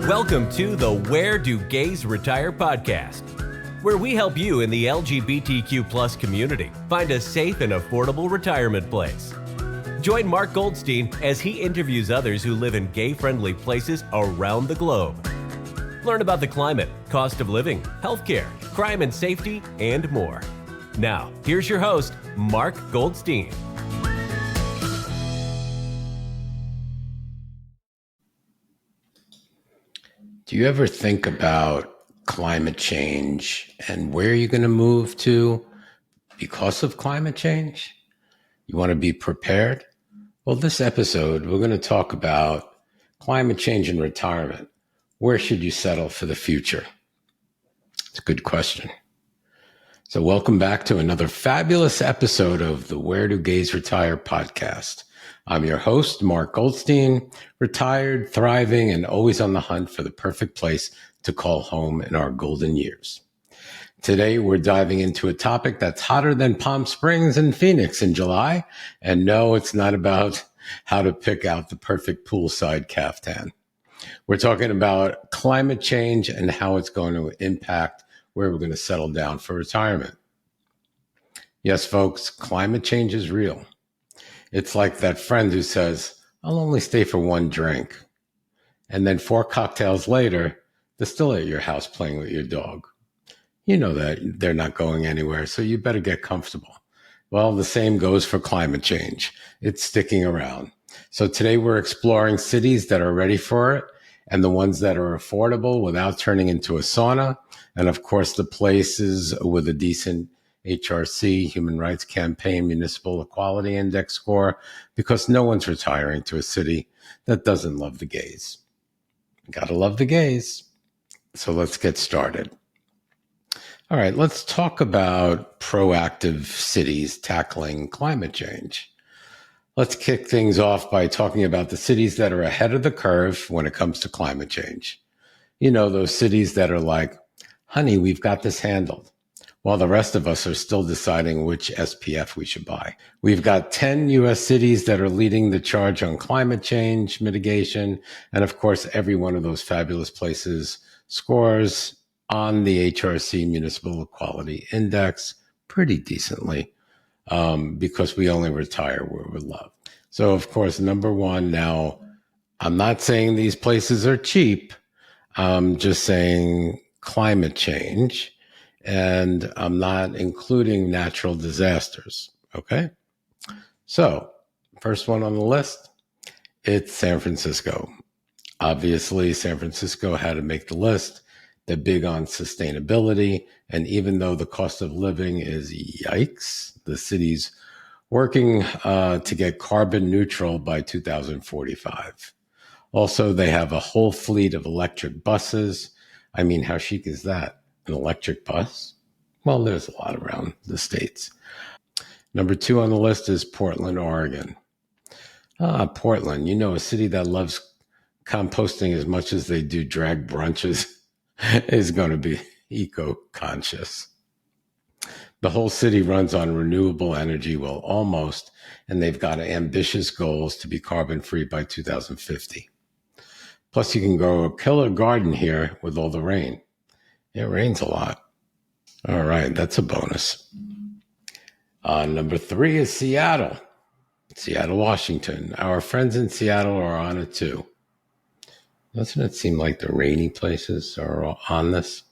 Welcome to the Where Do Gays Retire podcast, where we help you in the LGBTQ plus community find a safe and affordable retirement place. Join Mark Goldstein as he interviews others who live in gay-friendly places around the globe. Learn about the climate, cost of living, healthcare, crime and safety, and more. Now, here's your host, Mark Goldstein. Do you ever think about climate change and where you're going to move to because of climate change? You want to be prepared? Well, this episode, we're going to talk about climate change and retirement. Where should you settle for the future? It's a good question. So welcome back to another fabulous episode of the Where Do Gays Retire podcast. I'm your host, Mark Goldstein, retired, thriving, and always on the hunt for the perfect place to call home in our golden years. Today, we're diving into a topic that's hotter than Palm Springs and Phoenix in July. And no, it's not about how to pick out the perfect poolside caftan. We're talking about climate change and how it's going to impact where we're going to settle down for retirement. Yes, folks, climate change is real. It's like that friend who says, I'll only stay for one drink. And then 4 cocktails later, they're still at your house playing with your dog. You know that they're not going anywhere, so you better get comfortable. Well, the same goes for climate change. It's sticking around. So today we're exploring cities that are ready for it and the ones that are affordable without turning into a sauna. And of course, the places with a decent HRC, Human Rights Campaign, Municipal Equality Index score, because no one's retiring to a city that doesn't love the gays. Gotta love the gays. So let's get started. All right, let's talk about proactive cities tackling climate change. Let's kick things off by talking about the cities that are ahead of the curve when it comes to climate change. You know, those cities that are like, honey, we've got this handled, while the rest of us are still deciding which SPF we should buy. We've got 10 U.S. cities that are leading the charge on climate change mitigation. And of course, every one of those fabulous places scores on the HRC Municipal Equality Index pretty decently because we only retire where we're loved. So of course, number one, now, I'm not saying these places are cheap. I'm just saying climate change. And I'm not including natural disasters, okay? So, first one on the list, it's San Francisco. Obviously, San Francisco had to make the list. They're big on sustainability. And even though the cost of living is yikes, the city's working to get carbon neutral by 2045. Also, they have a whole fleet of electric buses. I mean, how chic is that? An electric bus? Well, there's a lot around the States. Number 2 on the list is Portland, Oregon. Portland, you know, a city that loves composting as much as they do drag brunches is going to be eco-conscious. The whole city runs on renewable energy, well, almost, and they've got ambitious goals to be carbon-free by 2050. Plus, you can grow a killer garden here with all the rain. It rains a lot. All right, that's a bonus. Number 3 is Seattle. Seattle, Washington. Our friends in Seattle are on it too. Doesn't it seem like the rainy places are on this?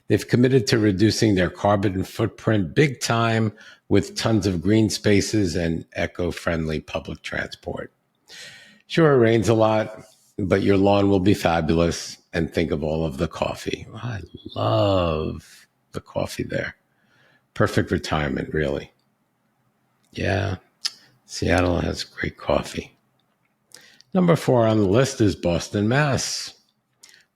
They've committed to reducing their carbon footprint big time with tons of green spaces and eco-friendly public transport. Sure, it rains a lot, but your lawn will be fabulous. And think of all of the coffee. I love the coffee there. Perfect retirement, really. Yeah, Seattle has great coffee. Number 4 on the list is Boston, Mass.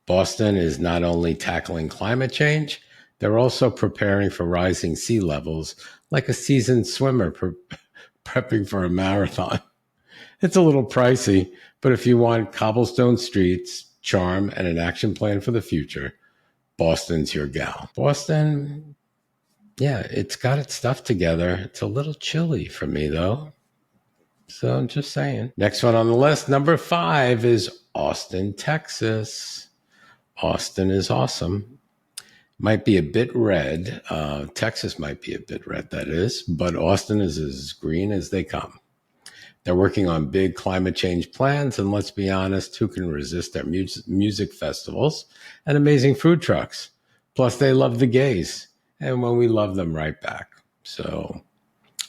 Boston is not only tackling climate change, they're also preparing for rising sea levels like a seasoned swimmer prepping for a marathon. It's a little pricey, but if you want cobblestone streets, charm, and an action plan for the future, Boston's your gal. Boston, yeah, it's got its stuff together. It's a little chilly for me, though. So I'm just saying. Next one on the list, number 5, is Austin, Texas. Austin is awesome. Might be a bit red. Texas might be a bit red, that is, but Austin is as green as they come. They're working on big climate change plans, and let's be honest, who can resist their music festivals and amazing food trucks? Plus, they love the gays, and when we love them right back. So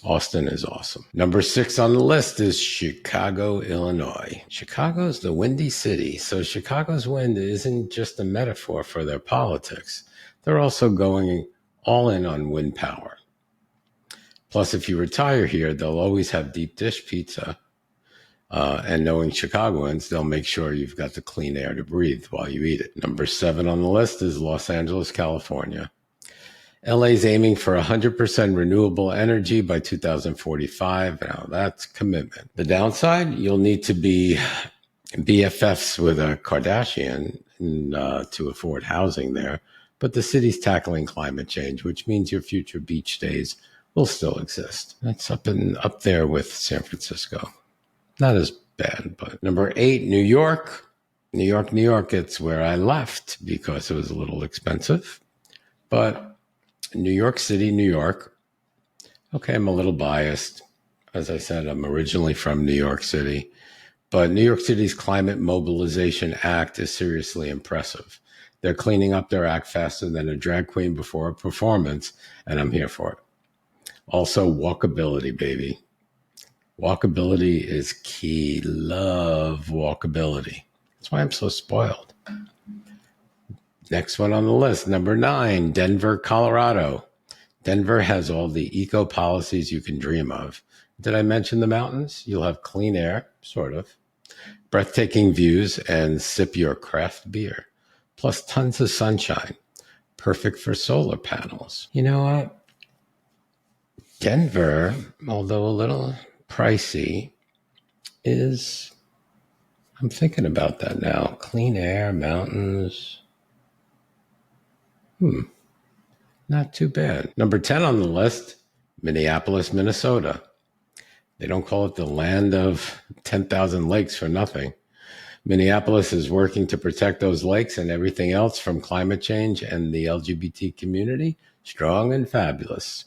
Austin is awesome. Number 6 on the list is Chicago, Illinois. Chicago's the windy city, so Chicago's wind isn't just a metaphor for their politics. They're also going all in on wind power. Plus, if you retire here, they'll always have deep dish pizza. And knowing Chicagoans, they'll make sure you've got the clean air to breathe while you eat it. Number 7 on the list is Los Angeles, California. LA's aiming for 100% renewable energy by 2045. Now, that's commitment. The downside, you'll need to be BFFs with a Kardashian to afford housing there. But the city's tackling climate change, which means your future beach days will still exist. That's up there with San Francisco. Not as bad, but number 8, New York. New York, it's where I left because it was a little expensive. But New York City, New York. Okay, I'm a little biased. As I said, I'm originally from New York City. But New York City's Climate Mobilization Act is seriously impressive. They're cleaning up their act faster than a drag queen before a performance, and I'm here for it. Also, walkability, baby. Walkability is key. Love walkability. That's why I'm so spoiled. Next one on the list, number 9, Denver, Colorado. Denver has all the eco policies you can dream of. Did I mention the mountains? You'll have clean air, sort of, breathtaking views, and sip your craft beer. Plus tons of sunshine. Perfect for solar panels. You know what? Denver, although a little pricey, I'm thinking about that now. Clean air, mountains. Not too bad. Number 10 on the list, Minneapolis, Minnesota. They don't call it the land of 10,000 lakes for nothing. Minneapolis is working to protect those lakes and everything else from climate change and the LGBT community. Strong and fabulous.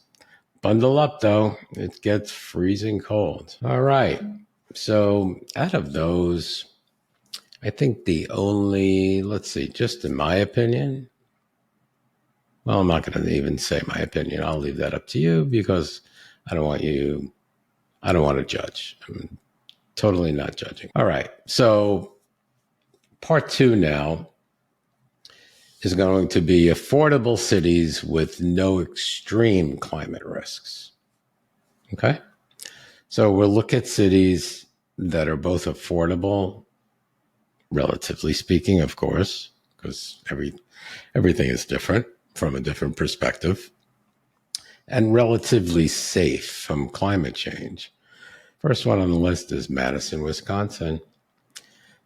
Bundle up, though. It gets freezing cold. All right. So out of those, I think the only, just in my opinion, well, I'm not going to even say my opinion. I'll leave that up to you because I don't want to judge. I'm totally not judging. All right. So part 2 now is going to be affordable cities with no extreme climate risks. Okay? So we'll look at cities that are both affordable, relatively speaking, of course, because everything is different from a different perspective, and relatively safe from climate change. First one on the list is Madison, Wisconsin.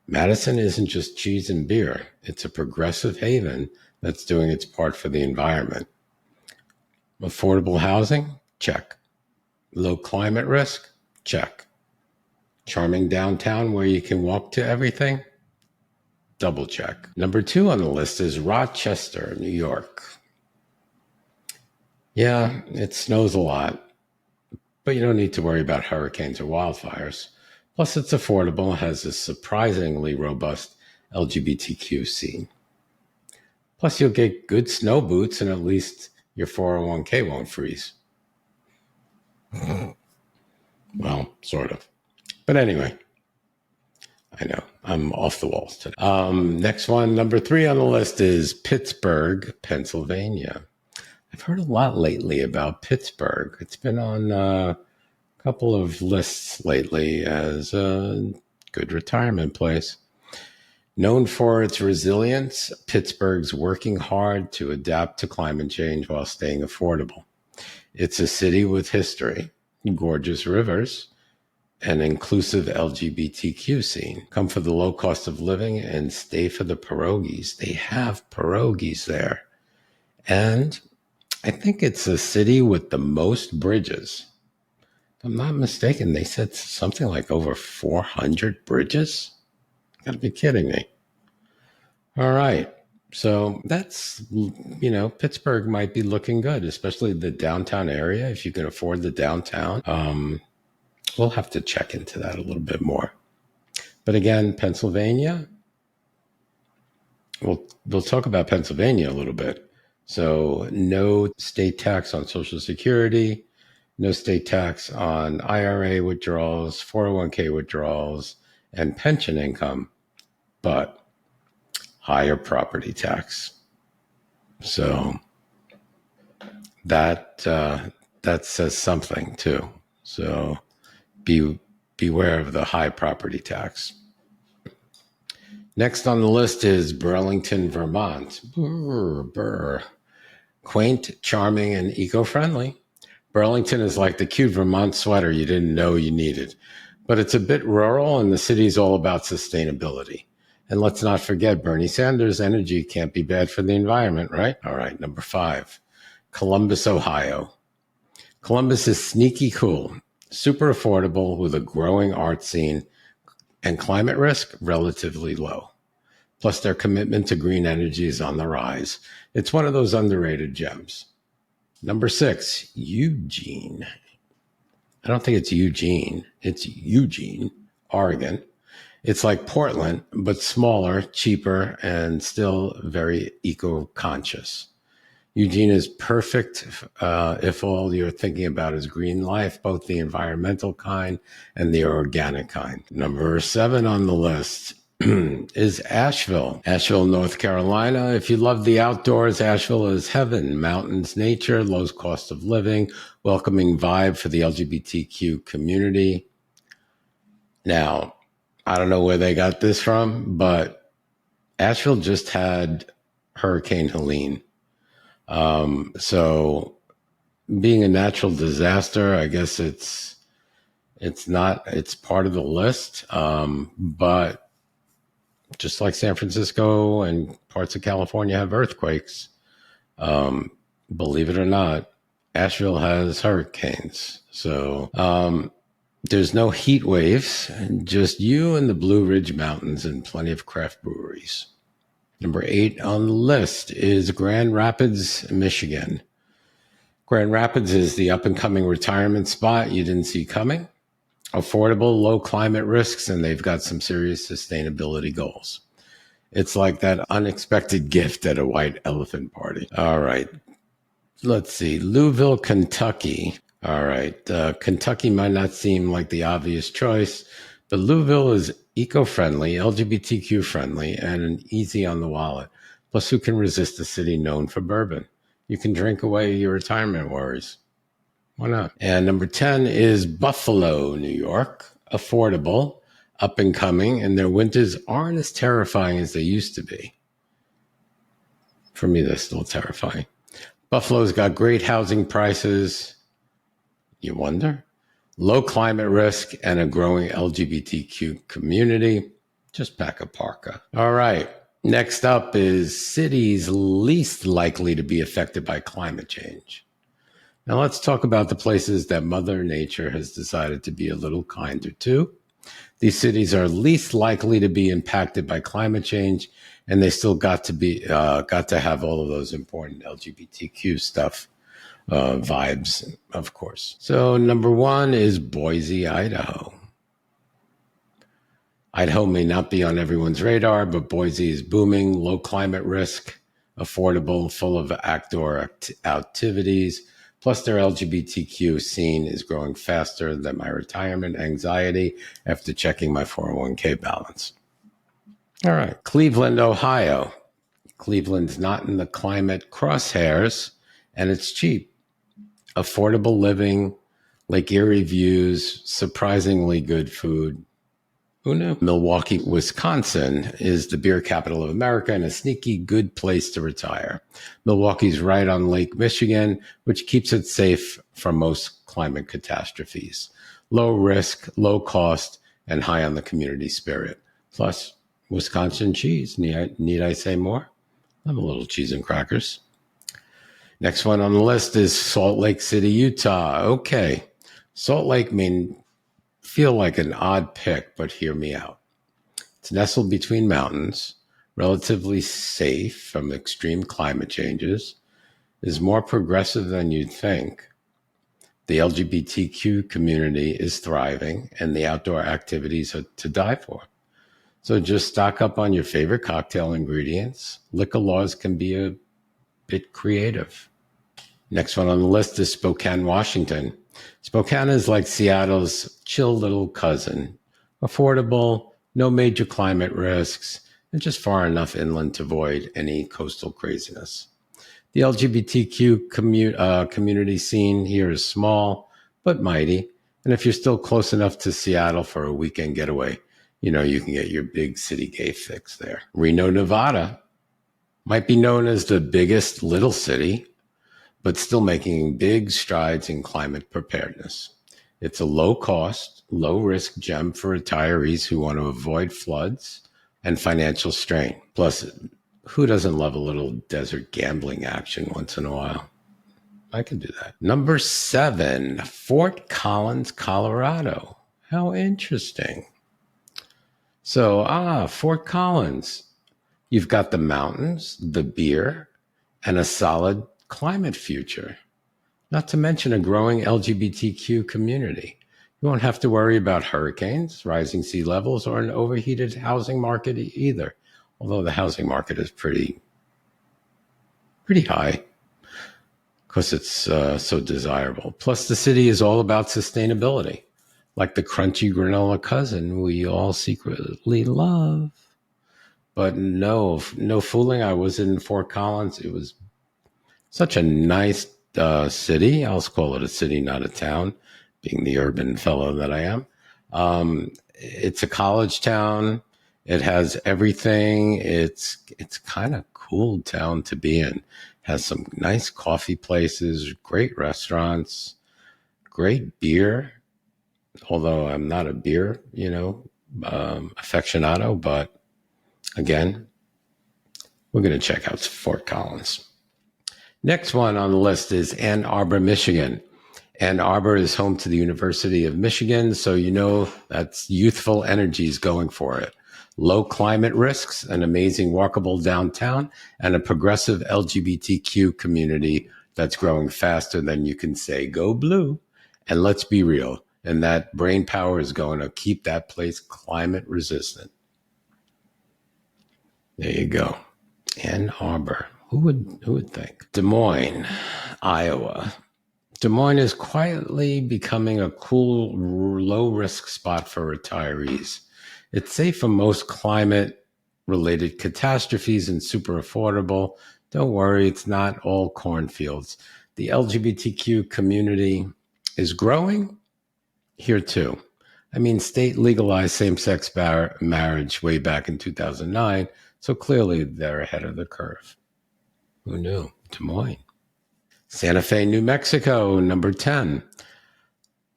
Madison isn't just cheese and beer. It's a progressive haven that's doing its part for the environment. Affordable housing? Check. Low climate risk? Check. Charming downtown where you can walk to everything? Double check. Number 2 on the list is Rochester, New York. Yeah, it snows a lot, but you don't need to worry about hurricanes or wildfires. Plus, it's affordable and has a surprisingly robust LGBTQ scene. Plus, you'll get good snow boots and at least your 401k won't freeze. Well, sort of. But anyway, I know I'm off the walls today. Next one, number 3 on the list is Pittsburgh, Pennsylvania. I've heard a lot lately about Pittsburgh. It's been on a couple of lists lately as a good retirement place. Known for its resilience, Pittsburgh's working hard to adapt to climate change while staying affordable. It's a city with history, gorgeous rivers, an inclusive LGBTQ scene. Come for the low cost of living and stay for the pierogies. They have pierogies there. And I think it's a city with the most bridges. If I'm not mistaken, they said something like over 400 bridges. You gotta be kidding me. All right. So that's, Pittsburgh might be looking good, especially the downtown area. If you can afford the downtown, we'll have to check into that a little bit more. But again, Pennsylvania, we'll talk about Pennsylvania a little bit. So no state tax on Social Security, no state tax on IRA withdrawals, 401k withdrawals, and pension income, but higher property tax. So that says something too. So beware of the high property tax. Next on the list is Burlington, Vermont. Brr. Quaint, charming, and eco-friendly. Burlington is like the cute Vermont sweater you didn't know you needed. But it's a bit rural, and the city's all about sustainability. And let's not forget, Bernie Sanders' energy can't be bad for the environment, right? All right, number 5, Columbus, Ohio. Columbus is sneaky cool, super affordable with a growing art scene, and climate risk relatively low. Plus, their commitment to green energy is on the rise. It's one of those underrated gems. Number 6, Eugene. I don't think it's Eugene. It's Eugene, Oregon. It's like Portland, but smaller, cheaper, and still very eco-conscious. Eugene is perfect if all you're thinking about is green life, both the environmental kind and the organic kind. Number 7 on the list is Asheville, North Carolina. If you love the outdoors, Asheville is heaven. Mountains, nature, low cost of living, welcoming vibe for the LGBTQ community. Now, I don't know where they got this from, but Asheville just had Hurricane Helene. So being a natural disaster, I guess it's part of the list. But just like San Francisco and parts of California have earthquakes, believe it or not, Asheville has hurricanes. So, there's no heat waves, just you and the Blue Ridge Mountains and plenty of craft breweries. Number 8 on the list is Grand Rapids, Michigan. Grand Rapids is the up-and-coming retirement spot you didn't see coming. Affordable, low climate risks, and they've got some serious sustainability goals. It's like that unexpected gift at a white elephant party. All right. Let's see. Louisville, Kentucky. All right. Kentucky might not seem like the obvious choice, but Louisville is eco-friendly, LGBTQ friendly, and easy on the wallet. Plus, who can resist a city known for bourbon? You can drink away your retirement worries. Why not? And number 10 is Buffalo, New York. Affordable, up and coming, and their winters aren't as terrifying as they used to be. For me, they're still terrifying. Buffalo's got great housing prices. You wonder? Low climate risk and a growing LGBTQ community. Just pack a parka. All right. Next up is cities least likely to be affected by climate change. Now let's talk about the places that Mother Nature has decided to be a little kinder to. These cities are least likely to be impacted by climate change, and they still got to have all of those important LGBTQ stuff. Vibes, of course. So number 1 is Boise, Idaho. Idaho may not be on everyone's radar, but Boise is booming, low climate risk, affordable, full of outdoor activities. Plus, their LGBTQ scene is growing faster than my retirement anxiety after checking my 401k balance. All right, Cleveland, Ohio. Cleveland's not in the climate crosshairs, and it's cheap. Affordable living, Lake Erie views, surprisingly good food. Who knew? Milwaukee, Wisconsin is the beer capital of America and a sneaky good place to retire. Milwaukee's right on Lake Michigan, which keeps it safe from most climate catastrophes. Low risk, low cost, and high on the community spirit. Plus, Wisconsin cheese. Need I say more? I have a little cheese and crackers. Next one on the list is Salt Lake City, Utah. Okay, Salt Lake may feel like an odd pick, but hear me out. It's nestled between mountains, relatively safe from extreme climate changes, is more progressive than you'd think. The LGBTQ community is thriving, and the outdoor activities are to die for. So just stock up on your favorite cocktail ingredients. Liquor laws can be a bit creative. Next one on the list is Spokane, Washington. Spokane is like Seattle's chill little cousin. Affordable, no major climate risks, and just far enough inland to avoid any coastal craziness. The LGBTQ community scene here is small, but mighty. And if you're still close enough to Seattle for a weekend getaway, you can get your big city gay fix there. Reno, Nevada might be known as the biggest little city, but still making big strides in climate preparedness. It's a low-cost, low-risk gem for retirees who want to avoid floods and financial strain. Plus, who doesn't love a little desert gambling action once in a while? I can do that. Number 7, Fort Collins, Colorado. How interesting. So, Fort Collins. You've got the mountains, the beer, and a solid climate future. Not to mention a growing LGBTQ community. You won't have to worry about hurricanes, rising sea levels, or an overheated housing market either. Although the housing market is pretty high because it's so desirable. Plus, the city is all about sustainability, like the crunchy granola cousin we all secretly love. But no fooling. I was in Fort Collins. It was such a nice city. I'll call it a city, not a town, being the urban fellow that I am. It's a college town. It has everything. It's kind of cool town to be in. Has some nice coffee places, great restaurants, great beer. Although I'm not a beer, aficionado, but again, we're going to check out Fort Collins. Next one on the list is Ann Arbor, Michigan. Ann Arbor is home to the University of Michigan, so that's youthful energies going for it. Low climate risks, an amazing walkable downtown, and a progressive LGBTQ community that's growing faster than you can say, go blue. And let's be real, and that brain power is going to keep that place climate resistant. There you go. Ann Arbor. Who would think? Des Moines, Iowa. Des Moines is quietly becoming a cool, low-risk spot for retirees. It's safe from most climate-related catastrophes and super affordable. Don't worry, it's not all cornfields. The LGBTQ community is growing here too. I mean, state legalized same-sex marriage way back in 2009, so clearly they're ahead of the curve. Who knew? Des Moines. Santa Fe, New Mexico, number 10.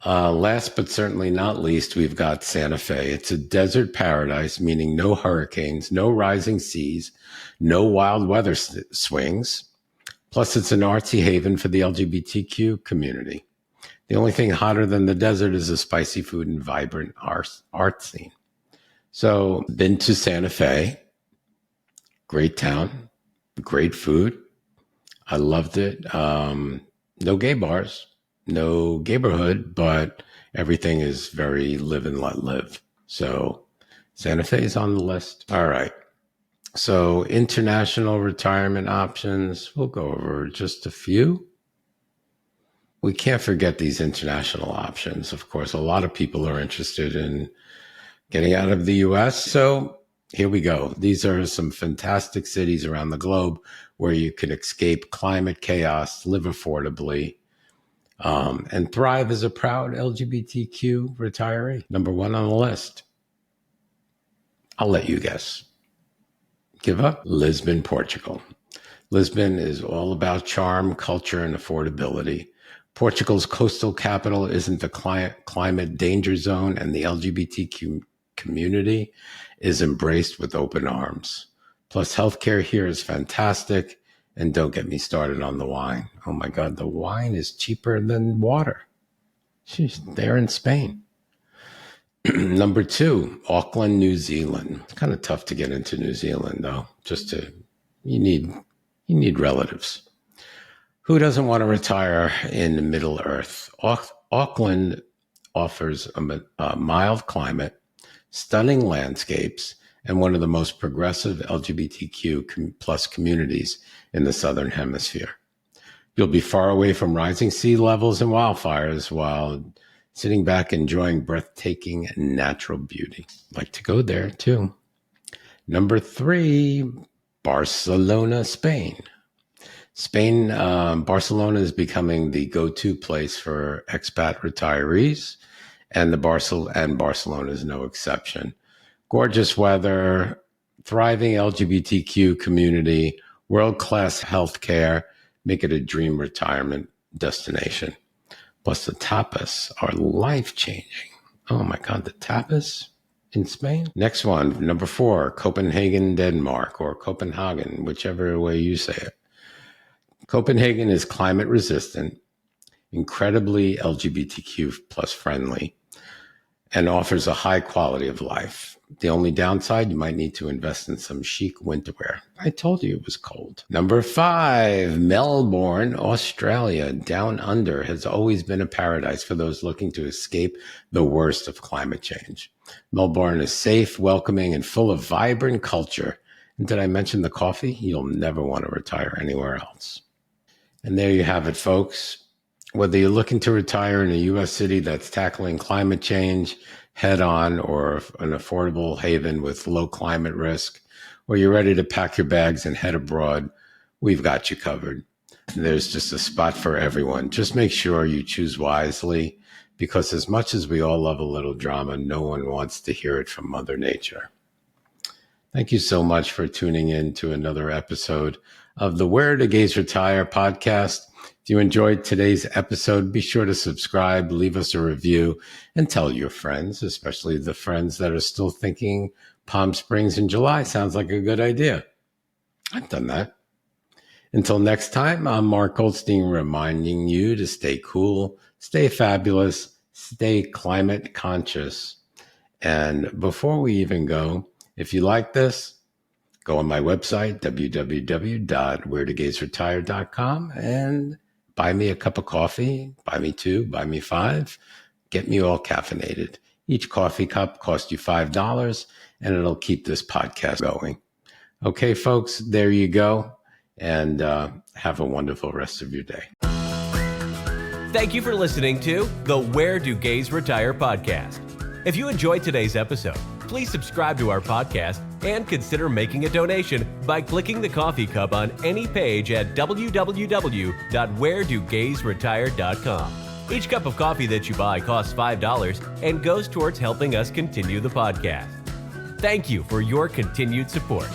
Last but certainly not least, we've got Santa Fe. It's a desert paradise, meaning no hurricanes, no rising seas, no wild weather swings. Plus, it's an artsy haven for the LGBTQ community. The only thing hotter than the desert is the spicy food and vibrant art scene. So, been to Santa Fe. Great town. Great food. I loved it. No gay bars, no gayborhood, but everything is very live and let live. So Santa Fe is on the list. All right. So international retirement options, we'll go over just a few. We can't forget these international options. Of course, a lot of people are interested in getting out of the U.S., so here we go. These are some fantastic cities around the globe where you can escape climate chaos, live affordably, and thrive as a proud LGBTQ retiree. Number 1 on the list. I'll let you guess. Give up? Lisbon, Portugal. Lisbon is all about charm, culture, and affordability. Portugal's coastal capital isn't the climate danger zone, and the LGBTQ community is embraced with open arms. Plus, healthcare here is fantastic. And don't get me started on the wine. Oh my God, the wine is cheaper than water. Jeez, they're in Spain. Number 2, Auckland, New Zealand. It's kind of tough to get into New Zealand, though. You need relatives. Who doesn't want to retire in Middle Earth? Auckland offers a mild climate, stunning landscapes, and one of the most progressive LGBTQ plus communities in the Southern Hemisphere. You'll be far away from rising sea levels and wildfires while sitting back enjoying breathtaking natural beauty. Like to go there too. Number 3, Barcelona, Spain. Barcelona is becoming the go-to place for expat retirees, and Barcelona is no exception. Gorgeous weather, thriving LGBTQ community, world-class healthcare, make it a dream retirement destination. Plus the tapas are life-changing. Oh my God, the tapas in Spain? Next one, number 4, Copenhagen, Denmark, or Copenhagen, whichever way you say it. Copenhagen is climate resistant, incredibly LGBTQ plus friendly, and offers a high quality of life. The only downside, you might need to invest in some chic winter wear. I told you it was cold. Number 5, Melbourne, Australia. Down under has always been a paradise for those looking to escape the worst of climate change. Melbourne is safe, welcoming, and full of vibrant culture. And did I mention the coffee? You'll never want to retire anywhere else. And there you have it, folks. Whether you're looking to retire in a U.S. city that's tackling climate change head on, or an affordable haven with low climate risk, or you're ready to pack your bags and head abroad, we've got you covered. There's just a spot for everyone. Just make sure you choose wisely, because as much as we all love a little drama, no one wants to hear it from Mother Nature. Thank you so much for tuning in to another episode of the Where Do Gays Retire podcast. If you enjoyed today's episode, be sure to subscribe, leave us a review, and tell your friends, especially the friends that are still thinking Palm Springs in July sounds like a good idea. I've done that. Until next time, I'm Mark Goldstein, reminding you to stay cool, stay fabulous, stay climate conscious. And before we even go, if you like this, go on my website, www.wheredogaysretire.com, and buy me a cup of coffee, buy me 2, buy me 5, get me all caffeinated. Each coffee cup costs you $5, and it'll keep this podcast going. Okay, folks, there you go, and have a wonderful rest of your day. Thank you for listening to the Where Do Gays Retire podcast. If you enjoyed today's episode, please subscribe to our podcast and consider making a donation by clicking the coffee cup on any page at www.wheredogaysretire.com. Each cup of coffee that you buy costs $5 and goes towards helping us continue the podcast. Thank you for your continued support.